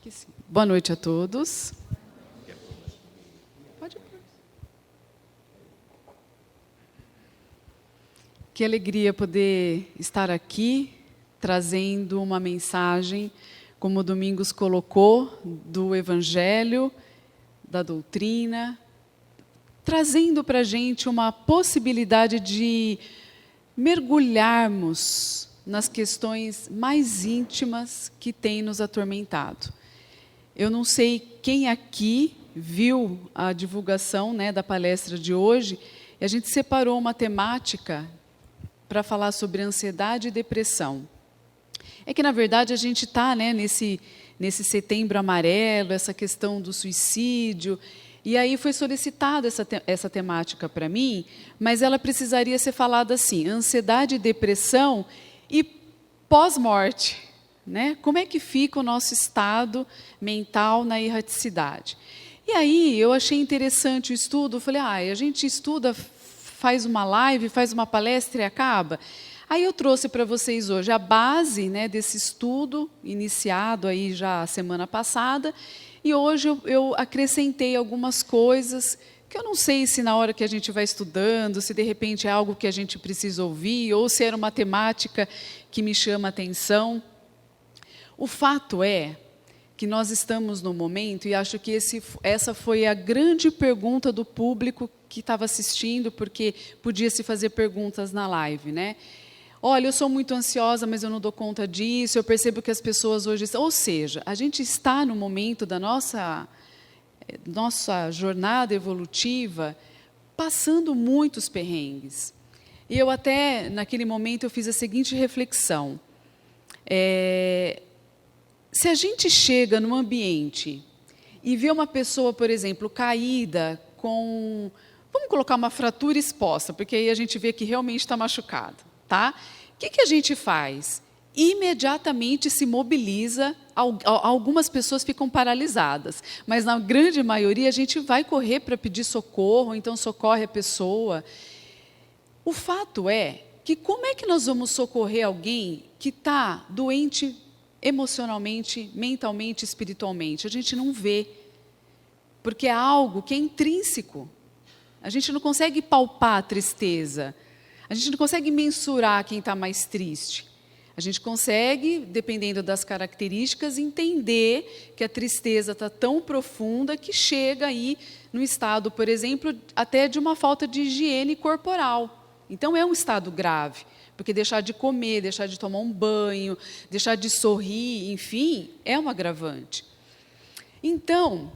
que sim. Boa noite a todos. Pode pôr. Que alegria poder estar aqui, trazendo uma mensagem, como o Domingos colocou, do Evangelho, da doutrina, trazendo para a gente uma possibilidade de mergulharmos nas questões mais íntimas que têm nos atormentado. Eu não sei quem aqui viu a divulgação, né, da palestra de hoje, e a gente separou uma temática para falar sobre ansiedade e depressão. É que, na verdade, a gente está, né, nesse setembro amarelo, essa questão do suicídio, e aí foi solicitada essa temática para mim, mas ela precisaria ser falada assim, ansiedade e depressão e pós-morte. Né? Como é que fica o nosso estado mental na erraticidade? E aí eu achei interessante o estudo, falei, a gente estuda, faz uma live, faz uma palestra e acaba. Aí eu trouxe para vocês hoje a base, né, desse estudo, iniciado aí já a semana passada, e hoje eu acrescentei algumas coisas que eu não sei se na hora que a gente vai estudando, se de repente é algo que a gente precisa ouvir, ou se era uma temática que me chama a atenção. O fato é que nós estamos no momento, e acho que essa foi a grande pergunta do público que estava assistindo, porque podia se fazer perguntas na live, né? Olha, eu sou muito ansiosa, mas eu não dou conta disso, eu percebo que as pessoas hoje... Ou seja, a gente está no momento da nossa jornada evolutiva passando muitos perrengues. E eu até, naquele momento, eu fiz a seguinte reflexão. Se a gente chega num ambiente e vê uma pessoa, por exemplo, caída com... Vamos colocar uma fratura exposta, porque aí a gente vê que realmente está machucado. Tá? O que a gente faz? Imediatamente se mobiliza, algumas pessoas ficam paralisadas, mas na grande maioria a gente vai correr para pedir socorro, então socorre a pessoa. O fato é que como é que nós vamos socorrer alguém que está doente emocionalmente, mentalmente, espiritualmente? A gente não vê, porque é algo que é intrínseco. A gente não consegue palpar a tristeza. A gente não consegue mensurar quem está mais triste. A gente consegue, dependendo das características, entender que a tristeza está tão profunda que chega aí no estado, por exemplo, até de uma falta de higiene corporal. Então, é um estado grave, porque deixar de comer, deixar de tomar um banho, deixar de sorrir, enfim, é um agravante. Então,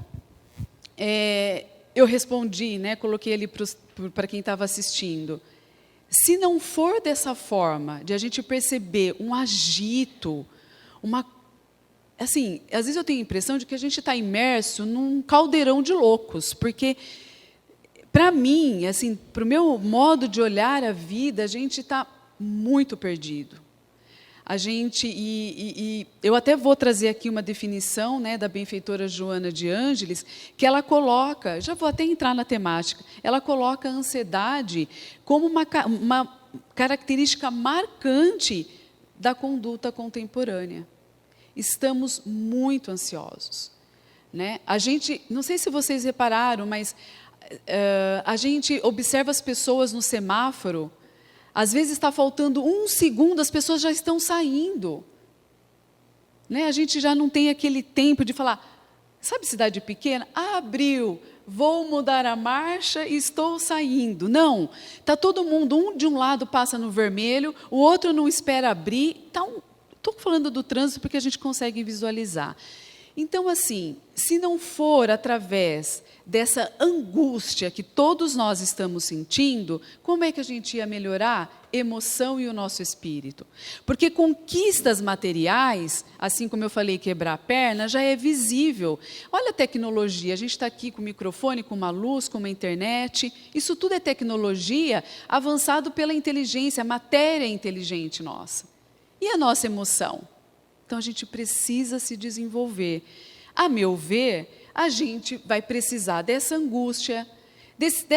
eu respondi, né, coloquei ali para quem estava assistindo. Se não for dessa forma, de a gente perceber um agito, assim, às vezes eu tenho a impressão de que a gente está imerso num caldeirão de loucos, porque, para mim, assim, para o meu modo de olhar a vida, a gente está muito perdido. A gente, eu até vou trazer aqui uma definição, né, da benfeitora Joana de Ângeles, que ela coloca, já vou até entrar na temática, ela coloca a ansiedade como uma característica marcante da conduta contemporânea. Estamos muito ansiosos. Né? A gente, não sei se vocês repararam, mas a gente observa as pessoas no semáforo. Às vezes está faltando 1 segundo, as pessoas já estão saindo. Né? A gente já não tem aquele tempo de falar, sabe cidade pequena? Abriu, vou mudar a marcha e estou saindo. Não, está todo mundo, um de um lado passa no vermelho, o outro não espera abrir. Então, estou falando do trânsito porque a gente consegue visualizar. Então, assim, se não for através dessa angústia que todos nós estamos sentindo, como é que a gente ia melhorar a emoção e o nosso espírito? Porque conquistas materiais, assim como eu falei, quebrar a perna, já é visível. Olha a tecnologia, a gente está aqui com o microfone, com uma luz, com uma internet, isso tudo é tecnologia avançado pela inteligência, a matéria inteligente nossa. E a nossa emoção? Então, a gente precisa se desenvolver. A meu ver, a gente vai precisar dessa angústia, desse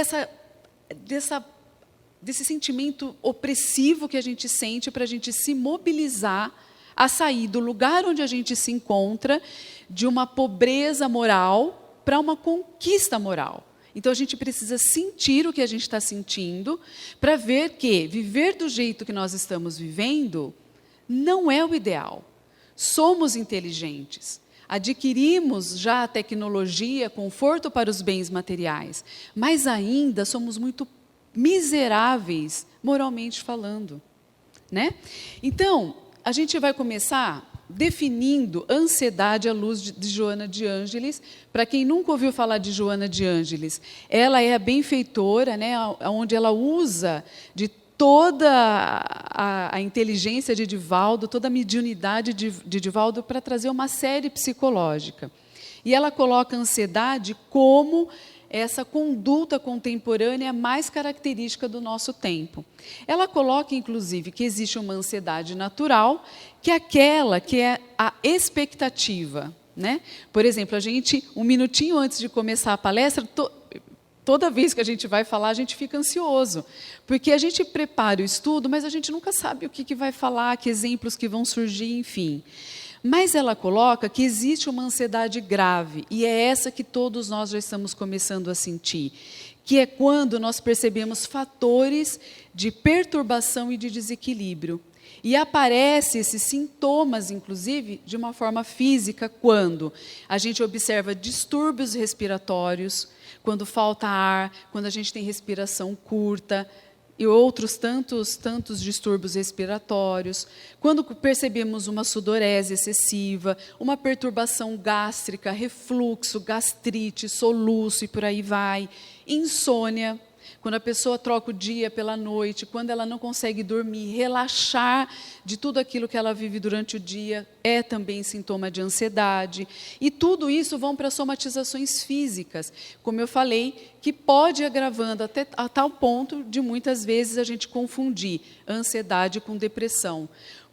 sentimento opressivo que a gente sente para a gente se mobilizar a sair do lugar onde a gente se encontra, de uma pobreza moral para uma conquista moral. Então, a gente precisa sentir o que a gente está sentindo para ver que viver do jeito que nós estamos vivendo não é o ideal. Somos inteligentes, adquirimos já a tecnologia, conforto para os bens materiais, mas ainda somos muito miseráveis, moralmente falando, né? Então, a gente vai começar definindo ansiedade à luz de Joana de Ângeles. Para quem nunca ouviu falar de Joana de Ângeles, ela é a benfeitora, né, onde ela usa de toda a inteligência de Divaldo, toda a mediunidade de Divaldo para trazer uma série psicológica. E ela coloca a ansiedade como essa conduta contemporânea mais característica do nosso tempo. Ela coloca, inclusive, que existe uma ansiedade natural, que é aquela que é a expectativa, né? Por exemplo, a gente, um minutinho antes de começar a palestra, toda vez que a gente vai falar, a gente fica ansioso, porque a gente prepara o estudo, mas a gente nunca sabe o que vai falar, que exemplos que vão surgir, enfim. Mas ela coloca que existe uma ansiedade grave, e é essa que todos nós já estamos começando a sentir, que é quando nós percebemos fatores de perturbação e de desequilíbrio. E aparecem esses sintomas, inclusive, de uma forma física, quando a gente observa distúrbios respiratórios, quando falta ar, quando a gente tem respiração curta, e outros tantos distúrbios respiratórios, quando percebemos uma sudorese excessiva, uma perturbação gástrica, refluxo, gastrite, soluço e por aí vai, insônia, quando a pessoa troca o dia pela noite, quando ela não consegue dormir, relaxar de tudo aquilo que ela vive durante o dia, é também sintoma de ansiedade. E tudo isso vão para somatizações físicas, como eu falei, que pode ir agravando até a tal ponto de muitas vezes a gente confundir ansiedade com depressão.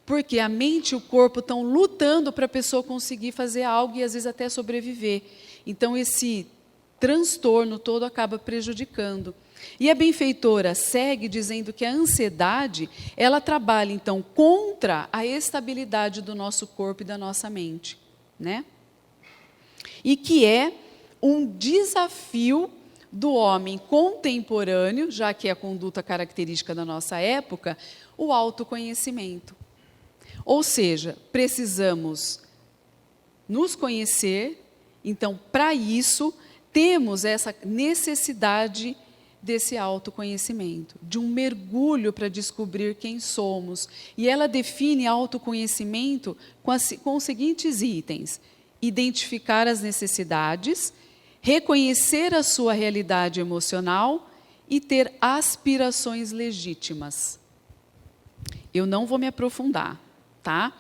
Porque a mente e o corpo estão lutando para a pessoa conseguir fazer algo e às vezes até sobreviver. Então esse transtorno todo acaba prejudicando. E a benfeitora segue dizendo que a ansiedade, ela trabalha, então, contra a estabilidade do nosso corpo e da nossa mente, né? E que é um desafio do homem contemporâneo, já que é a conduta característica da nossa época, o autoconhecimento. Ou seja, precisamos nos conhecer, então, para isso, temos essa necessidade desse autoconhecimento, de um mergulho para descobrir quem somos. E ela define autoconhecimento com os seguintes itens: identificar as necessidades, reconhecer a sua realidade emocional e ter aspirações legítimas. Eu não vou me aprofundar, tá?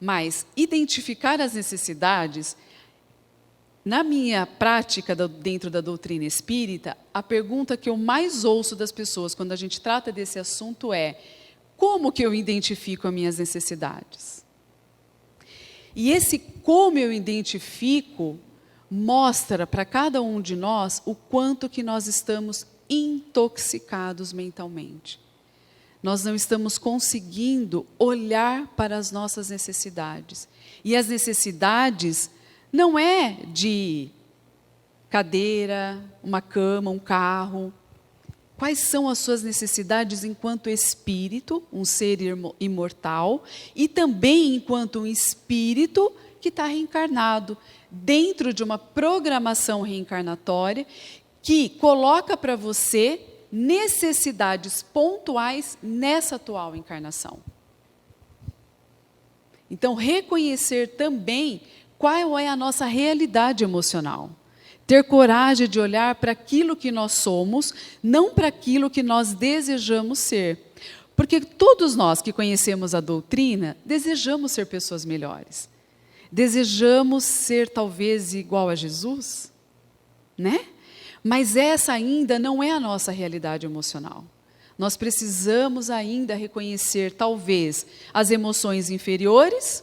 Mas identificar as necessidades. Na minha prática dentro da doutrina espírita, a pergunta que eu mais ouço das pessoas quando a gente trata desse assunto é: como que eu identifico as minhas necessidades? E esse como eu identifico mostra para cada um de nós o quanto que nós estamos intoxicados mentalmente. Nós não estamos conseguindo olhar para as nossas necessidades. E as necessidades não é de cadeira, uma cama, um carro. Quais são as suas necessidades enquanto espírito, um ser imortal, e também enquanto um espírito que está reencarnado, dentro de uma programação reencarnatória que coloca para você necessidades pontuais nessa atual encarnação. Então, reconhecer também qual é a nossa realidade emocional. Ter coragem de olhar para aquilo que nós somos, não para aquilo que nós desejamos ser. Porque todos nós que conhecemos a doutrina, desejamos ser pessoas melhores. Desejamos ser talvez igual a Jesus, né? Mas essa ainda não é a nossa realidade emocional. Nós precisamos ainda reconhecer talvez as emoções inferiores.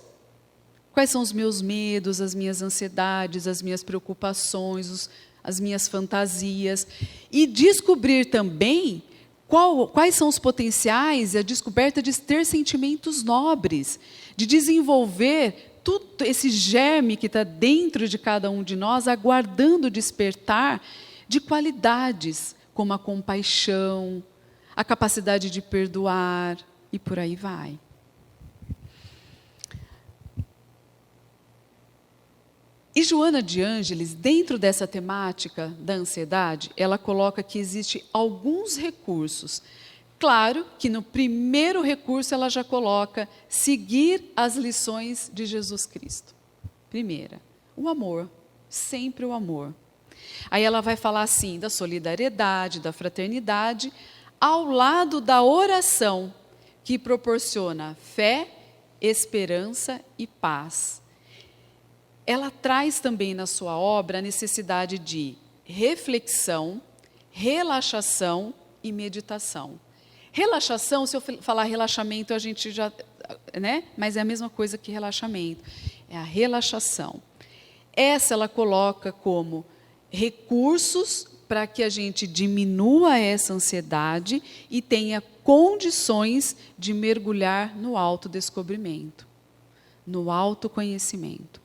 Quais são os meus medos, as minhas ansiedades, as minhas preocupações, as minhas fantasias. E descobrir também Quais são os potenciais e a descoberta de ter sentimentos nobres, de desenvolver tudo esse germe que está dentro de cada um de nós, aguardando o despertar de qualidades, como a compaixão, a capacidade de perdoar, e por aí vai. E Joana de Ângeles, dentro dessa temática da ansiedade, ela coloca que existe alguns recursos. Claro que no primeiro recurso ela já coloca seguir as lições de Jesus Cristo. Primeira, o amor, sempre o amor. Aí ela vai falar assim da solidariedade, da fraternidade, ao lado da oração, que proporciona fé, esperança e paz. Ela traz também na sua obra a necessidade de reflexão, relaxação e meditação. Relaxação, se eu falar relaxamento, a gente já, né? Mas é a mesma coisa que relaxamento. É a relaxação. Essa ela coloca como recursos para que a gente diminua essa ansiedade e tenha condições de mergulhar no autodescobrimento, no autoconhecimento.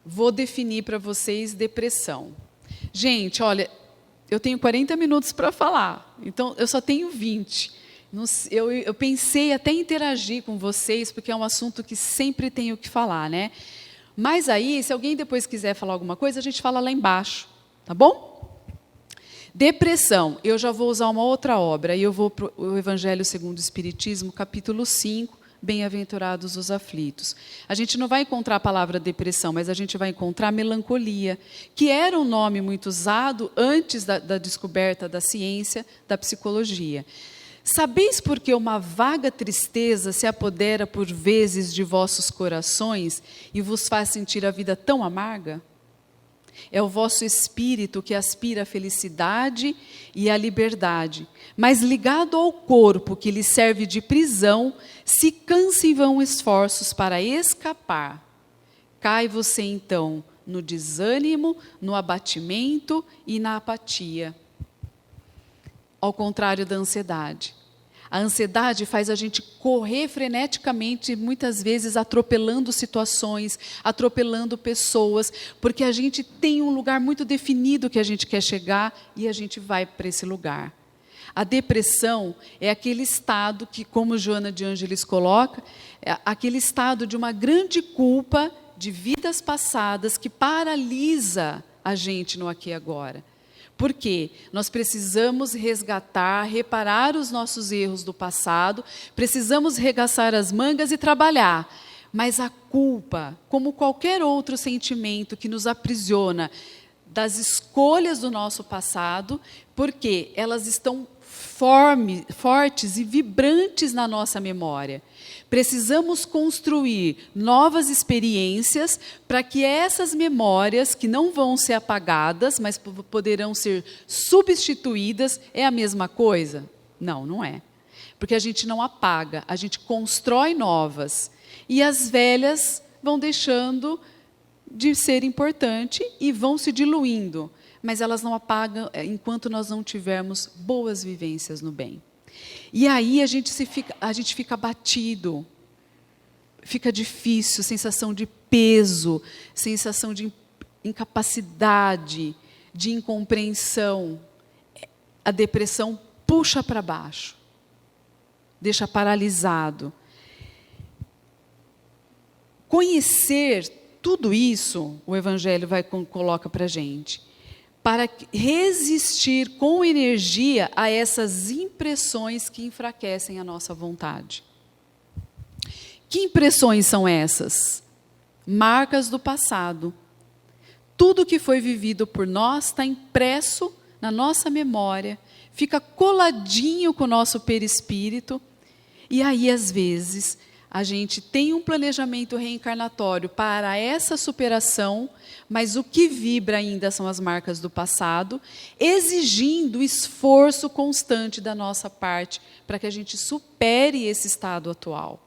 Vou definir para vocês depressão. Gente, olha, eu tenho 40 minutos para falar, então eu só tenho 20. Eu pensei até em interagir com vocês, porque é um assunto que sempre tenho que falar, né? Mas aí, se alguém depois quiser falar alguma coisa, a gente fala lá embaixo, tá bom? Depressão, eu já vou usar uma outra obra, e eu vou para o Evangelho segundo o Espiritismo, capítulo 5, Bem-aventurados os aflitos. A gente não vai encontrar a palavra depressão, mas a gente vai encontrar melancolia, que era um nome muito usado antes da descoberta da ciência, da psicologia. Sabeis por que uma vaga tristeza se apodera por vezes de vossos corações e vos faz sentir a vida tão amarga? É o vosso espírito que aspira a felicidade e a liberdade, mas ligado ao corpo que lhe serve de prisão, se cansa em vão esforços para escapar. Cai você então no desânimo, no abatimento e na apatia. Ao contrário da ansiedade. A ansiedade faz a gente correr freneticamente, muitas vezes atropelando situações, atropelando pessoas, porque a gente tem um lugar muito definido que a gente quer chegar e a gente vai para esse lugar. A depressão é aquele estado que, como Joana de Ângeles coloca, é aquele estado de uma grande culpa de vidas passadas que paralisa a gente no aqui e agora. Por quê? Nós precisamos resgatar, reparar os nossos erros do passado, precisamos regaçar as mangas e trabalhar. Mas a culpa, como qualquer outro sentimento que nos aprisiona das escolhas do nosso passado, porque elas estão fortes e vibrantes na nossa memória. Precisamos construir novas experiências para que essas memórias, que não vão ser apagadas, mas poderão ser substituídas, é a mesma coisa? Não, não é. Porque a gente não apaga, a gente constrói novas. E as velhas vão deixando de ser importante e vão se diluindo. Mas elas não apagam enquanto nós não tivermos boas vivências no bem. E aí a gente fica abatido, fica difícil, sensação de peso, sensação de incapacidade, de incompreensão. A depressão puxa para baixo, deixa paralisado. Conhecer tudo isso, o Evangelho coloca para a gente, para resistir com energia a essas impressões que enfraquecem a nossa vontade. Que impressões são essas? Marcas do passado. Tudo que foi vivido por nós está impresso na nossa memória, fica coladinho com o nosso perispírito, e aí, às vezes, a gente tem um planejamento reencarnatório para essa superação, mas o que vibra ainda são as marcas do passado, exigindo esforço constante da nossa parte para que a gente supere esse estado atual.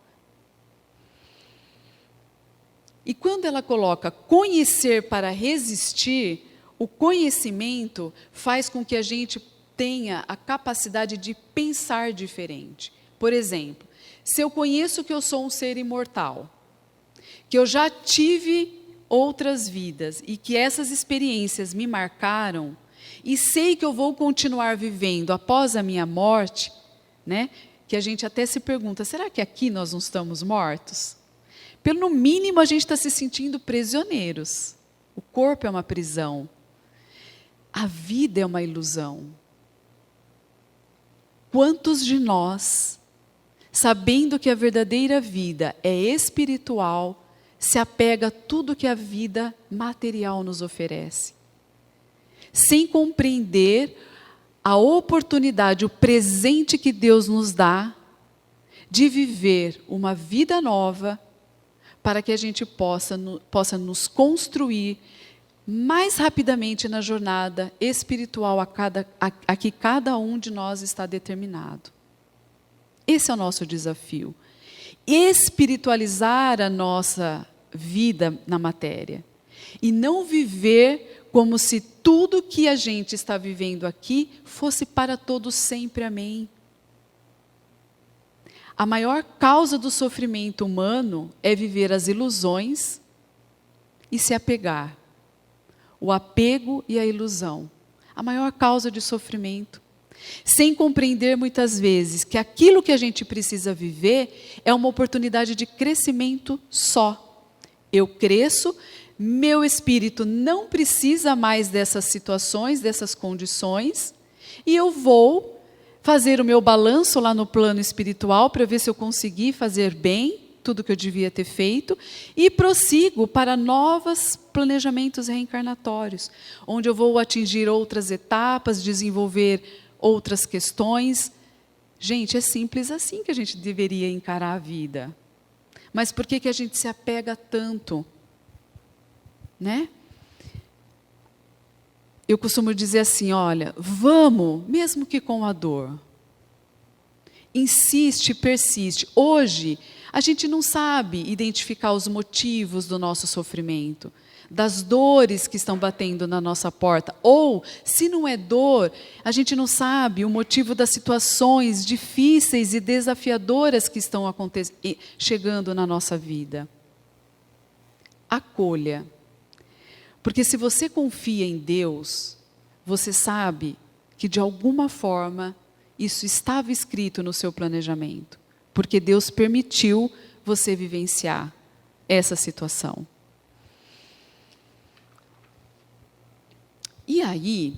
E quando ela coloca conhecer para resistir, o conhecimento faz com que a gente tenha a capacidade de pensar diferente. Por exemplo, se eu conheço que eu sou um ser imortal, que eu já tive outras vidas e que essas experiências me marcaram, e sei que eu vou continuar vivendo após a minha morte, né? Que a gente até se pergunta, será que aqui nós não estamos mortos? Pelo mínimo, a gente está se sentindo prisioneiros. O corpo é uma prisão. A vida é uma ilusão. Quantos de nós, sabendo que a verdadeira vida é espiritual, se apega a tudo que a vida material nos oferece, sem compreender a oportunidade, o presente que Deus nos dá de viver uma vida nova, para que a gente possa nos construir mais rapidamente na jornada espiritual a que cada um de nós está determinado. Esse é o nosso desafio. Espiritualizar a nossa vida na matéria. E não viver como se tudo que a gente está vivendo aqui fosse para todos sempre, amém. A maior causa do sofrimento humano é viver as ilusões e se apegar. O apego e a ilusão. A maior causa de sofrimento. Sem compreender muitas vezes que aquilo que a gente precisa viver é uma oportunidade de crescimento só. Eu cresço, meu espírito não precisa mais dessas situações, dessas condições, e eu vou fazer o meu balanço lá no plano espiritual para ver se eu consegui fazer bem tudo que eu devia ter feito e prossigo para novos planejamentos reencarnatórios, onde eu vou atingir outras etapas, desenvolver outras questões. Gente, é simples assim que a gente deveria encarar a vida. Mas por que a gente se apega tanto? Né? Eu costumo dizer assim, olha, vamos, mesmo que com a dor. Insiste, persiste. Hoje, a gente não sabe identificar os motivos do nosso sofrimento, das dores que estão batendo na nossa porta. Ou, se não é dor, a gente não sabe o motivo das situações difíceis e desafiadoras que estão chegando na nossa vida. Acolha. Porque se você confia em Deus, você sabe que de alguma forma isso estava escrito no seu planejamento. Porque Deus permitiu você vivenciar essa situação. E aí,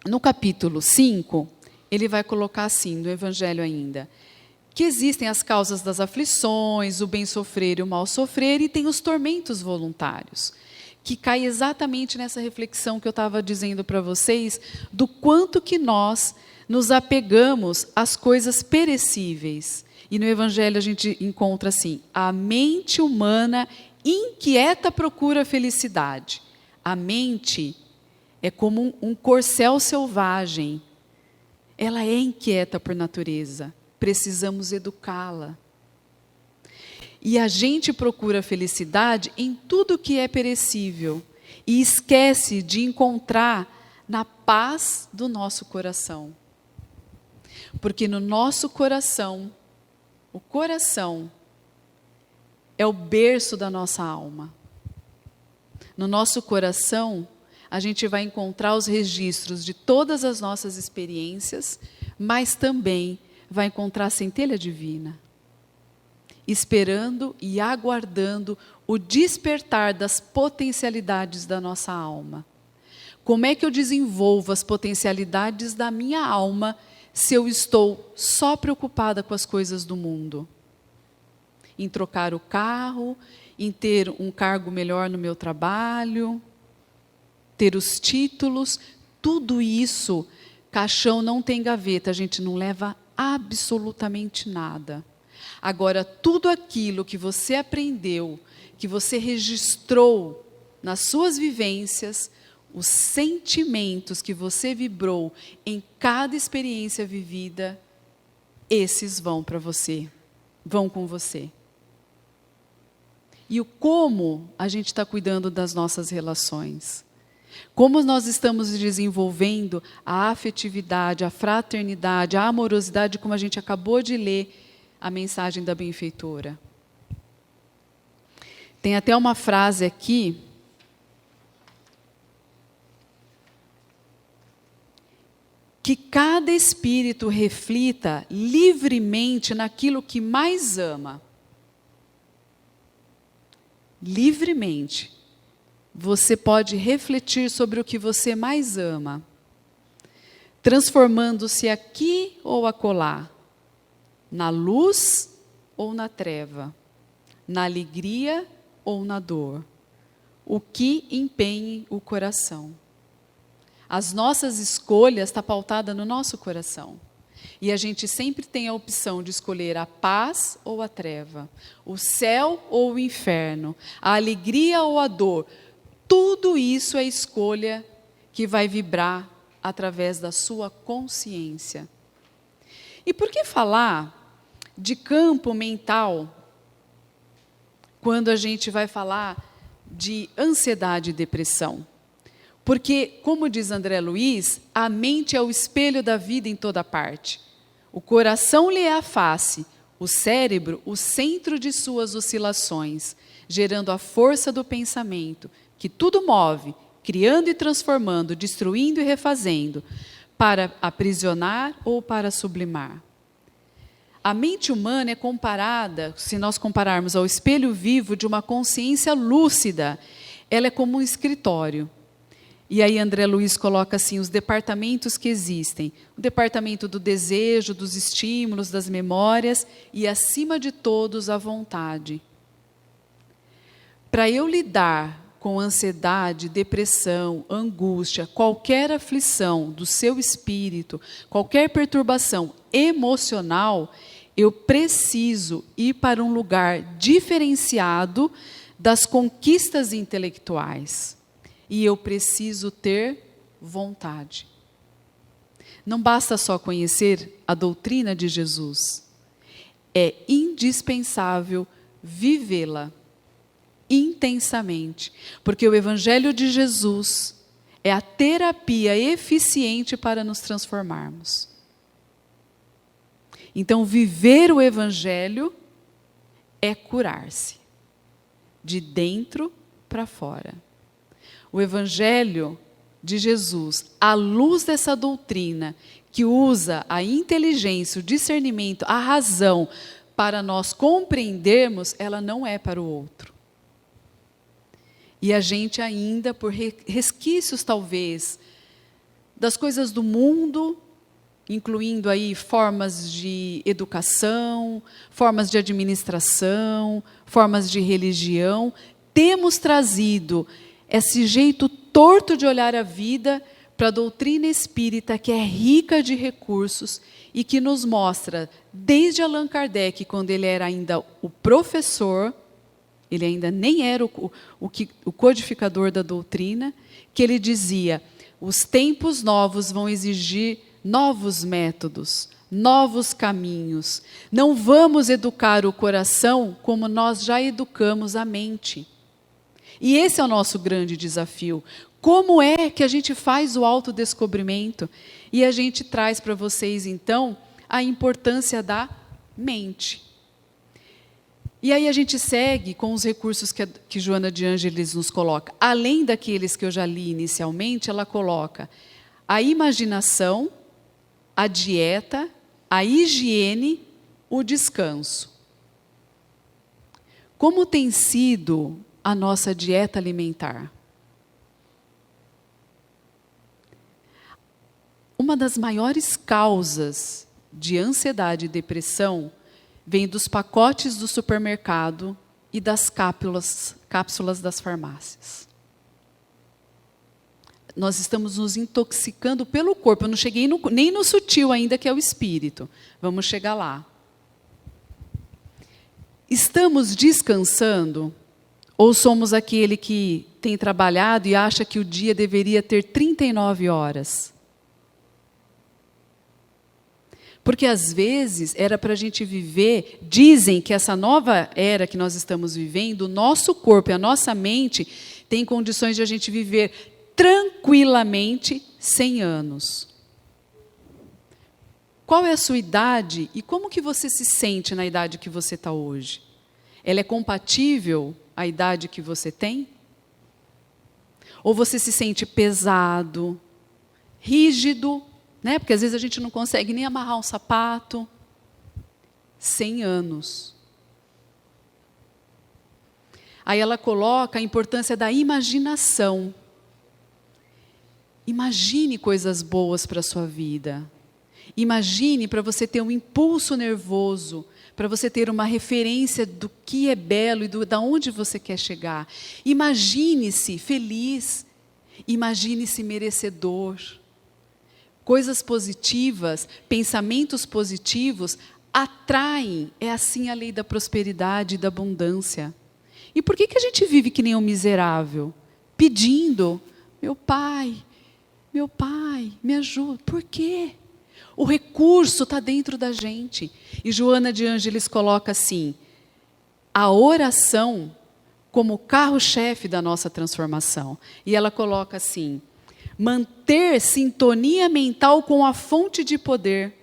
no capítulo 5, ele vai colocar assim, no Evangelho ainda, que existem as causas das aflições, o bem sofrer e o mal sofrer, e tem os tormentos voluntários, que cai exatamente nessa reflexão que eu estava dizendo para vocês, do quanto que nós nos apegamos às coisas perecíveis. E no Evangelho a gente encontra assim, a mente humana inquieta procura felicidade. A mente é como um corcel selvagem. Ela é inquieta por natureza. Precisamos educá-la. E a gente procura felicidade em tudo que é perecível. E esquece de encontrar na paz do nosso coração. Porque no nosso coração, o coração é o berço da nossa alma. No nosso coração, a gente vai encontrar os registros de todas as nossas experiências, mas também vai encontrar a centelha divina, esperando e aguardando o despertar das potencialidades da nossa alma. Como é que eu desenvolvo as potencialidades da minha alma se eu estou só preocupada com as coisas do mundo? Em trocar o carro, em ter um cargo melhor no meu trabalho, ter os títulos, tudo isso, caixão não tem gaveta, a gente não leva absolutamente nada. Agora, tudo aquilo que você aprendeu, que você registrou nas suas vivências, os sentimentos que você vibrou em cada experiência vivida, esses vão para você, vão com você. E o como a gente está cuidando das nossas relações. Como nós estamos desenvolvendo a afetividade, a fraternidade, a amorosidade, como a gente acabou de ler a mensagem da benfeitora. Tem até uma frase aqui, que cada espírito reflita livremente naquilo que mais ama. Livremente. Você pode refletir sobre o que você mais ama, transformando-se aqui ou acolá, na luz ou na treva, na alegria ou na dor, o que empenhe o coração. As nossas escolhas estão pautadas no nosso coração. E a gente sempre tem a opção de escolher a paz ou a treva, o céu ou o inferno, a alegria ou a dor. Tudo isso é escolha que vai vibrar através da sua consciência. E por que falar de campo mental quando a gente vai falar de ansiedade e depressão? Porque, como diz André Luiz, a mente é o espelho da vida em toda parte. O coração lhe é a face, o cérebro o centro de suas oscilações, gerando a força do pensamento, que tudo move, criando e transformando, destruindo e refazendo, para aprisionar ou para sublimar. A mente humana é comparada, se nós compararmos ao espelho vivo de uma consciência lúcida, ela é como um escritório. E aí André Luiz coloca assim, os departamentos que existem. O departamento do desejo, dos estímulos, das memórias e, acima de todos, a vontade. Para eu lidar com ansiedade, depressão, angústia, qualquer aflição do seu espírito, qualquer perturbação emocional, eu preciso ir para um lugar diferenciado das conquistas intelectuais. E eu preciso ter vontade. Não basta só conhecer a doutrina de Jesus. É indispensável vivê-la intensamente, porque o Evangelho de Jesus é a terapia eficiente para nos transformarmos. Então, viver o Evangelho é curar-se, de dentro para fora. O Evangelho de Jesus, à luz dessa doutrina, que usa a inteligência, o discernimento, a razão, para nós compreendermos, ela não é para o outro. E a gente ainda, por resquícios talvez, das coisas do mundo, incluindo aí formas de educação, formas de administração, formas de religião, temos trazido esse jeito torto de olhar a vida para a doutrina espírita, que é rica de recursos e que nos mostra, desde Allan Kardec, quando ele era ainda o professor, ele ainda nem era o codificador da doutrina, que ele dizia, os tempos novos vão exigir novos métodos, novos caminhos. Não vamos educar o coração como nós já educamos a mente. E esse é o nosso grande desafio. Como é que a gente faz o autodescobrimento? E a gente traz para vocês, então, a importância da mente. E aí a gente segue com os recursos que Joana de Ângeles nos coloca. Além daqueles que eu já li inicialmente, ela coloca a imaginação, a dieta, a higiene, o descanso. Como tem sido a nossa dieta alimentar? Uma das maiores causas de ansiedade e depressão vem dos pacotes do supermercado e das cápsulas das farmácias. Nós estamos nos intoxicando pelo corpo. Eu não cheguei nem no sutil ainda, que é o espírito. Vamos chegar lá. Estamos descansando? Ou somos aquele que tem trabalhado e acha que o dia deveria ter 39 horas? Porque, às vezes, era para a gente viver... Dizem que essa nova era que nós estamos vivendo, o nosso corpo e a nossa mente têm condições de a gente viver tranquilamente 100 anos. Qual é a sua idade e como que você se sente na idade que você está hoje? Ela é compatível à idade que você tem? Ou você se sente pesado, rígido, né? Porque às vezes a gente não consegue nem amarrar um sapato. 100 anos. Aí ela coloca a importância da imaginação. Imagine coisas boas para a sua vida. Imagine para você ter um impulso nervoso, para você ter uma referência do que é belo e da onde você quer chegar. Imagine-se feliz, imagine-se merecedor. Coisas positivas, pensamentos positivos atraem, é assim a lei da prosperidade e da abundância. E por que a gente vive que nem um miserável? Pedindo, meu pai, me ajuda. Por quê? O recurso está dentro da gente. E Joana de Ângeles coloca assim, a oração como carro-chefe da nossa transformação. E ela coloca assim, manter sintonia mental com a fonte de poder.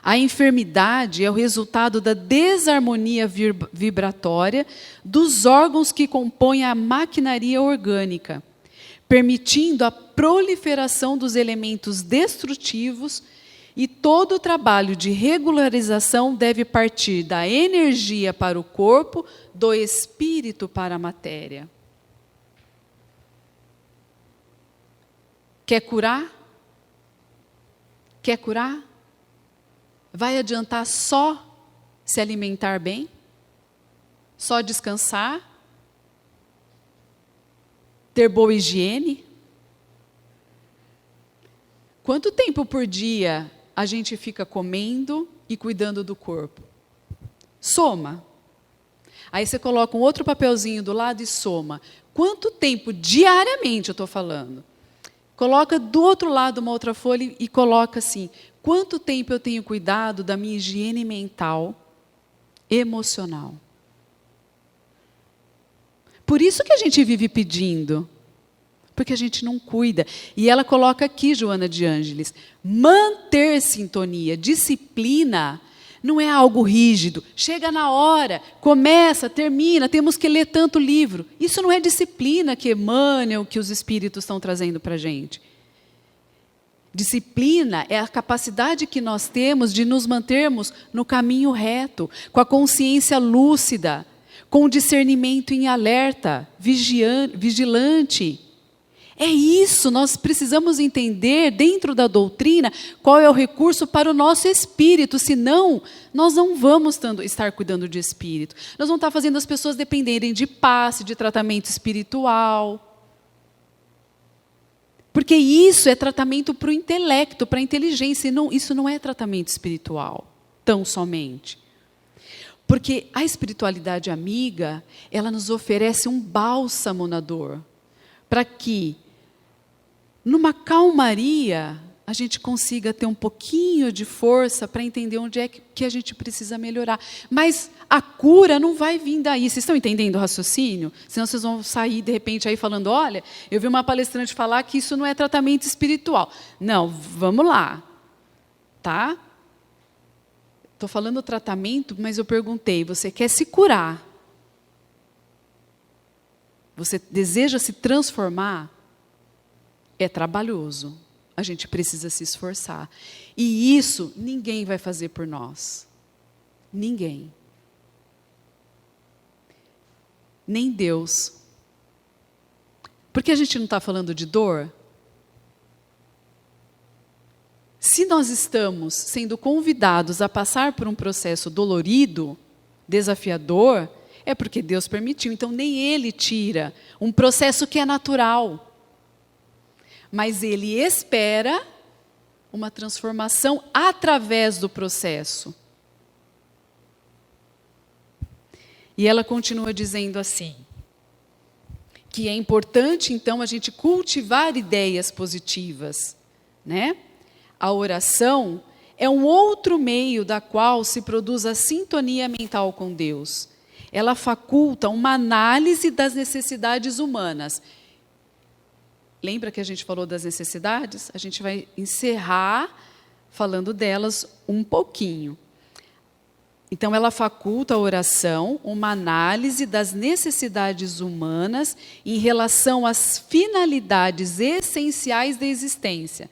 A enfermidade é o resultado da desarmonia vibratória dos órgãos que compõem a maquinaria orgânica, permitindo a proliferação dos elementos destrutivos, e todo o trabalho de regularização deve partir da energia para o corpo, do espírito para a matéria. Quer curar? Quer curar? Vai adiantar só se alimentar bem? Só descansar? Ter boa higiene? Quanto tempo por dia a gente fica comendo e cuidando do corpo? Soma. Aí você coloca um outro papelzinho do lado e soma. Quanto tempo diariamente eu estou falando? Coloca do outro lado uma outra folha e coloca assim, quanto tempo eu tenho cuidado da minha higiene mental, emocional? Por isso que a gente vive pedindo, porque a gente não cuida. E ela coloca aqui, Joana de Ângeles, manter sintonia, disciplina, não é algo rígido. Chega na hora, começa, termina, temos que ler tanto livro. Isso não é disciplina que Emmanuel, que os espíritos estão trazendo para a gente. Disciplina é a capacidade que nós temos de nos mantermos no caminho reto, com a consciência lúcida, com o discernimento em alerta, vigilante. É isso, nós precisamos entender dentro da doutrina qual é o recurso para o nosso espírito, senão nós não vamos estar cuidando de espírito. Nós vamos estar fazendo as pessoas dependerem de passe, de tratamento espiritual. Porque isso é tratamento para o intelecto, para a inteligência, e isso não é tratamento espiritual, tão somente. Porque a espiritualidade amiga, ela nos oferece um bálsamo na dor, para que, numa calmaria, a gente consiga ter um pouquinho de força para entender onde é que a gente precisa melhorar. Mas a cura não vai vir daí. Vocês estão entendendo o raciocínio? Senão vocês vão sair, de repente, aí falando, olha, eu vi uma palestrante falar que isso não é tratamento espiritual. Não, vamos lá. Tá? Estou falando tratamento, mas eu perguntei, você quer se curar? Você deseja se transformar? É trabalhoso. A gente precisa se esforçar. E isso ninguém vai fazer por nós. Ninguém. Nem Deus. Por que a gente não está falando de dor? Se nós estamos sendo convidados a passar por um processo dolorido, desafiador, é porque Deus permitiu. Então, nem Ele tira um processo que é natural. Mas Ele espera uma transformação através do processo. E ela continua dizendo assim, que é importante, então, a gente cultivar ideias positivas, né? A oração é um outro meio da qual se produz a sintonia mental com Deus. Ela faculta uma análise das necessidades humanas. lembra que a gente falou das necessidades? A gente vai encerrar falando delas um pouquinho. Então, ela faculta a oração uma análise das necessidades humanas em relação às finalidades essenciais da existência.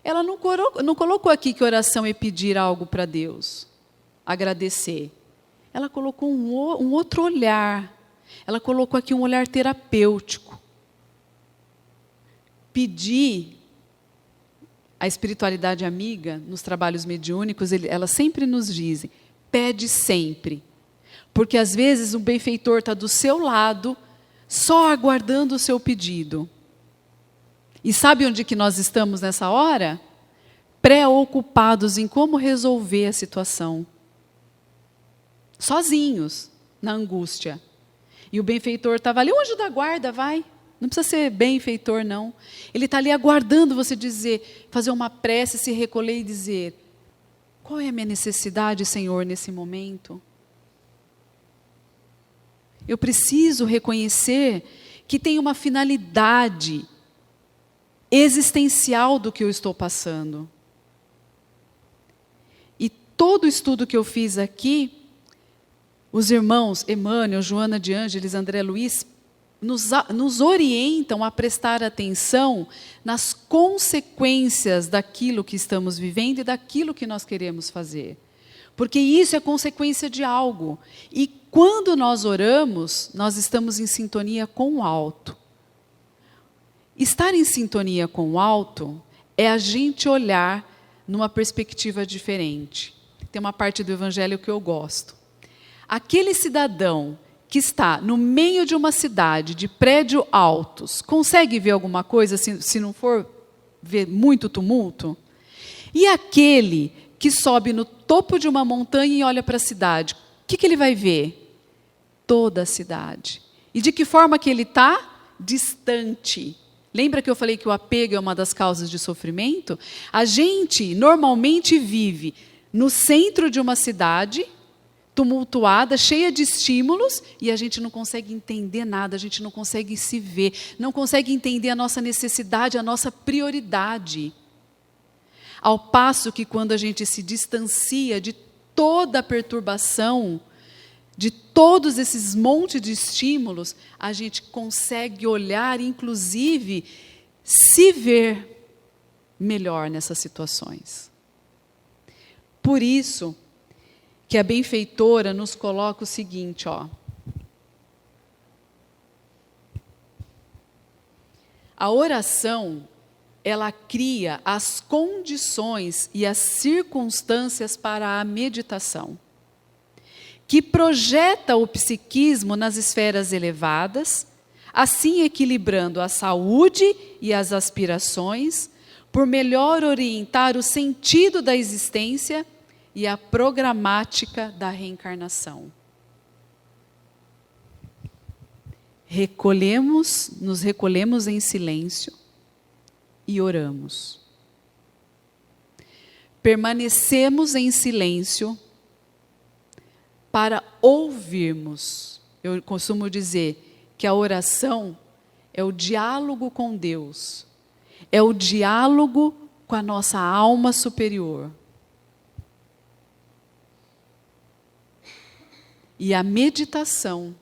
Ela não colocou aqui que oração é pedir algo para Deus, agradecer. Ela colocou um outro olhar. Ela colocou aqui um olhar terapêutico. Pedir, a espiritualidade amiga, nos trabalhos mediúnicos, elas sempre nos dizem, pede sempre. Porque às vezes o benfeitor está do seu lado, só aguardando o seu pedido. E sabe onde que nós estamos nessa hora? Preocupados em como resolver a situação. Sozinhos, na angústia. E o benfeitor estava ali, o anjo da guarda, vai. Não precisa ser benfeitor, não. Ele está ali aguardando você dizer, fazer uma prece, se recolher e dizer, qual é a minha necessidade, Senhor, nesse momento? Eu preciso reconhecer que tem uma finalidade existencial do que eu estou passando. E todo o estudo que eu fiz aqui, os irmãos Emmanuel, Joana de Ângeles, André Luiz, nos orientam a prestar atenção nas consequências daquilo que estamos vivendo e daquilo que nós queremos fazer. Porque isso é consequência de algo. E quando nós oramos, nós estamos em sintonia com o alto. Estar em sintonia com o alto é a gente olhar numa perspectiva diferente. Tem uma parte do Evangelho que eu gosto. Aquele cidadão que está no meio de uma cidade de prédios altos, consegue ver alguma coisa se não for ver muito tumulto? E aquele que sobe no topo de uma montanha e olha para a cidade, o que ele vai ver? Toda a cidade. E de que forma que ele está? Distante. Lembra que eu falei que o apego é uma das causas de sofrimento? A gente normalmente vive no centro de uma cidade tumultuada, cheia de estímulos, e a gente não consegue entender nada, a gente não consegue se ver, não consegue entender a nossa necessidade, a nossa prioridade. Ao passo que quando a gente se distancia de toda a perturbação, de todos esses montes de estímulos, a gente consegue olhar, inclusive, se ver melhor nessas situações. Por isso que a benfeitora nos coloca o seguinte, ó. A oração, ela cria as condições e as circunstâncias para a meditação, que projeta o psiquismo nas esferas elevadas, assim equilibrando a saúde e as aspirações, por melhor orientar o sentido da existência e a programática da reencarnação. Nos recolhemos em silêncio e oramos. Permanecemos em silêncio para ouvirmos. Eu costumo dizer que a oração é o diálogo com Deus, é o diálogo com a nossa alma superior. E a meditação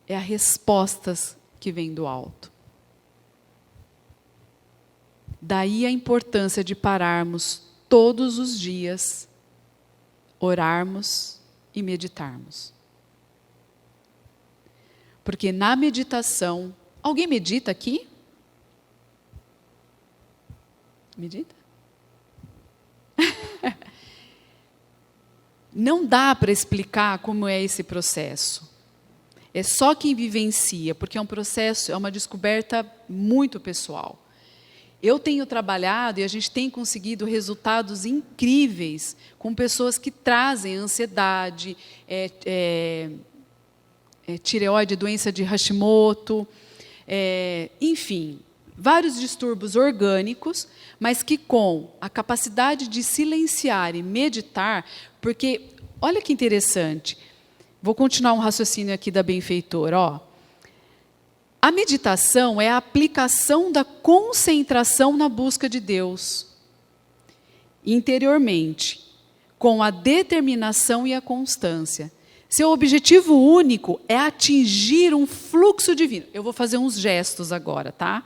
é a resposta que vem do alto. Daí a importância de pararmos todos os dias, orarmos e meditarmos. Porque na meditação... Alguém medita aqui? Medita? Não dá para explicar como é esse processo. É só quem vivencia, porque é um processo, é uma descoberta muito pessoal. Eu tenho trabalhado e a gente tem conseguido resultados incríveis com pessoas que trazem ansiedade, tireoide, doença de Hashimoto, enfim, vários distúrbios orgânicos, mas que com a capacidade de silenciar e meditar, porque, olha que interessante, vou continuar um raciocínio aqui da benfeitora, ó. A meditação é a aplicação da concentração na busca de Deus, interiormente, com a determinação e a constância. Seu objetivo único é atingir um fluxo divino. Eu vou fazer uns gestos agora, tá?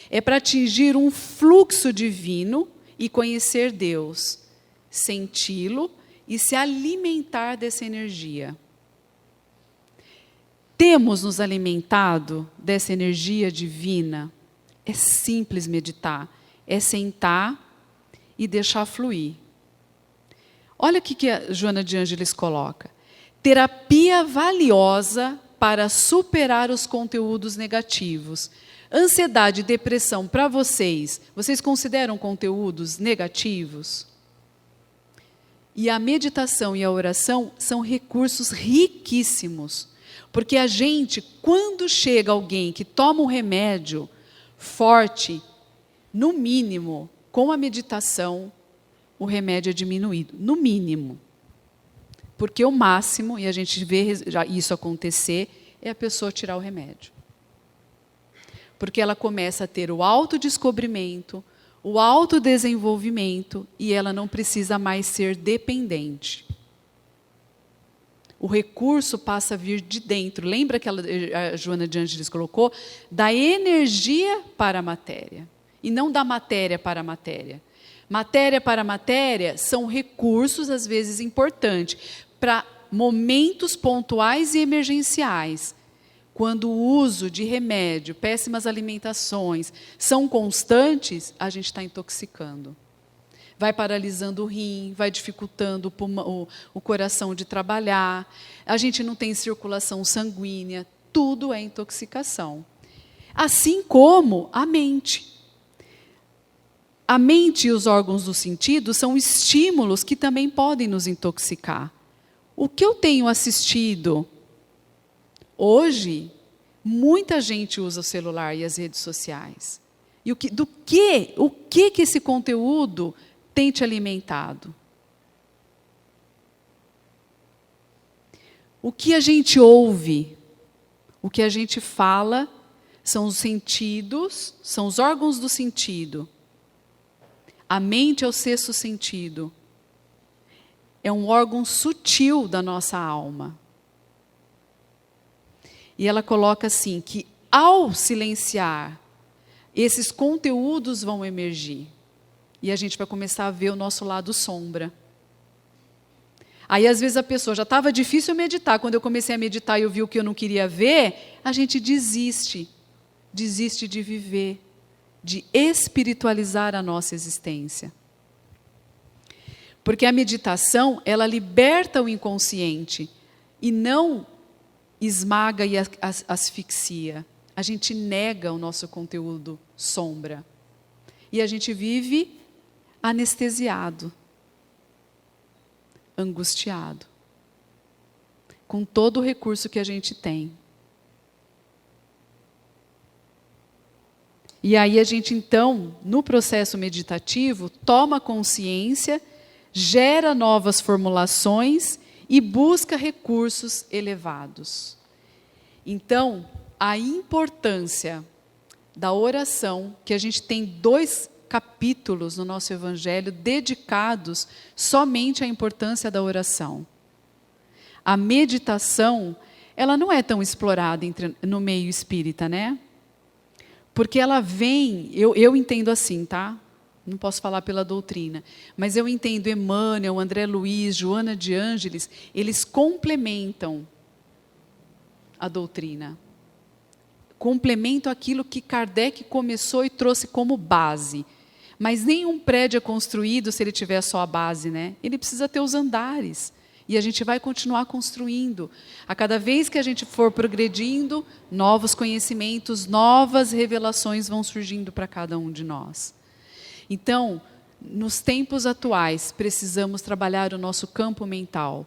É para atingir um fluxo divino e conhecer Deus, senti-lo e se alimentar dessa energia. Temos nos alimentado dessa energia divina? É simples meditar, é sentar e deixar fluir. Olha o que a Joana de Ângeles coloca. Terapia valiosa para superar os conteúdos negativos. Ansiedade e depressão, para vocês consideram conteúdos negativos? E a meditação e a oração são recursos riquíssimos. Porque a gente, quando chega alguém que toma um remédio forte, no mínimo, com a meditação, o remédio é diminuído. No mínimo. Porque o máximo, e a gente vê já isso acontecer, é a pessoa tirar o remédio. Porque ela começa a ter o autodescobrimento, o autodesenvolvimento, e ela não precisa mais ser dependente. O recurso passa a vir de dentro. Lembra que a Joana de Ângeles colocou? Da energia para a matéria, e não da matéria para a matéria. Matéria para matéria são recursos, às vezes, importantes, para momentos pontuais e emergenciais. Quando o uso de remédio, péssimas alimentações, são constantes, a gente está intoxicando. Vai paralisando o rim, vai dificultando o coração de trabalhar, a gente não tem circulação sanguínea, tudo é intoxicação. Assim como a mente. A mente e os órgãos do sentido são estímulos que também podem nos intoxicar. O que eu tenho assistido hoje, muita gente usa o celular e as redes sociais. E o que esse conteúdo tem te alimentado? O que a gente ouve, o que a gente fala, são os sentidos, são os órgãos do sentido. A mente é o sexto sentido. É um órgão sutil da nossa alma. E ela coloca assim, que ao silenciar, esses conteúdos vão emergir. E a gente vai começar a ver o nosso lado sombra. Aí, às vezes, a pessoa, já estava difícil meditar. Quando eu comecei a meditar e eu vi o que eu não queria ver, a gente desiste. Desiste de viver, de espiritualizar a nossa existência. Porque a meditação, ela liberta o inconsciente e não esmaga e asfixia. A gente nega o nosso conteúdo sombra. E a gente vive anestesiado, angustiado, com todo o recurso que a gente tem. E aí a gente, então, no processo meditativo, toma consciência, gera novas formulações e busca recursos elevados. Então, a importância da oração, que a gente tem 2 capítulos no nosso Evangelho dedicados somente à importância da oração. A meditação, ela não é tão explorada no meio espírita, né? Porque ela vem, eu entendo assim, tá? Não posso falar pela doutrina, mas eu entendo Emmanuel, André Luiz, Joana de Ângeles, eles complementam a doutrina. Complementam aquilo que Kardec começou e trouxe como base. Mas nenhum prédio é construído se ele tiver só a base, né? Ele precisa ter os andares. E a gente vai continuar construindo. A cada vez que a gente for progredindo, novos conhecimentos, novas revelações vão surgindo para cada um de nós. Então, nos tempos atuais, precisamos trabalhar o nosso campo mental,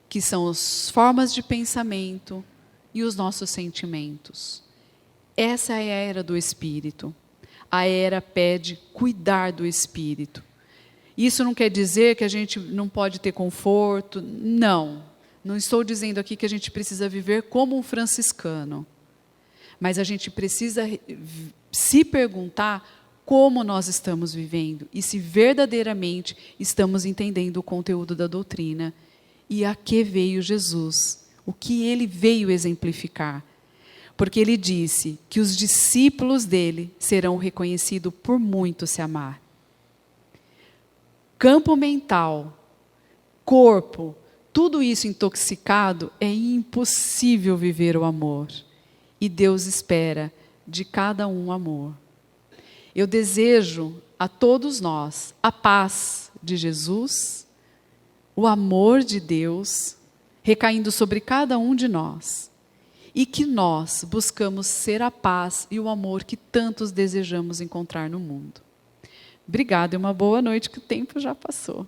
que são as formas de pensamento e os nossos sentimentos. Essa é a era do espírito. A era pede cuidar do espírito. Isso não quer dizer que a gente não pode ter conforto. Não. Não estou dizendo aqui que a gente precisa viver como um franciscano. Mas a gente precisa se perguntar como nós estamos vivendo e se verdadeiramente estamos entendendo o conteúdo da doutrina e a que veio Jesus, o que ele veio exemplificar. Porque ele disse que os discípulos dele serão reconhecidos por muito se amar. Campo mental, corpo, tudo isso intoxicado, é impossível viver o amor. E Deus espera de cada um amor. Eu desejo a todos nós a paz de Jesus, o amor de Deus, recaindo sobre cada um de nós. E que nós buscamos ser a paz e o amor que tantos desejamos encontrar no mundo. Obrigada e uma boa noite, que o tempo já passou.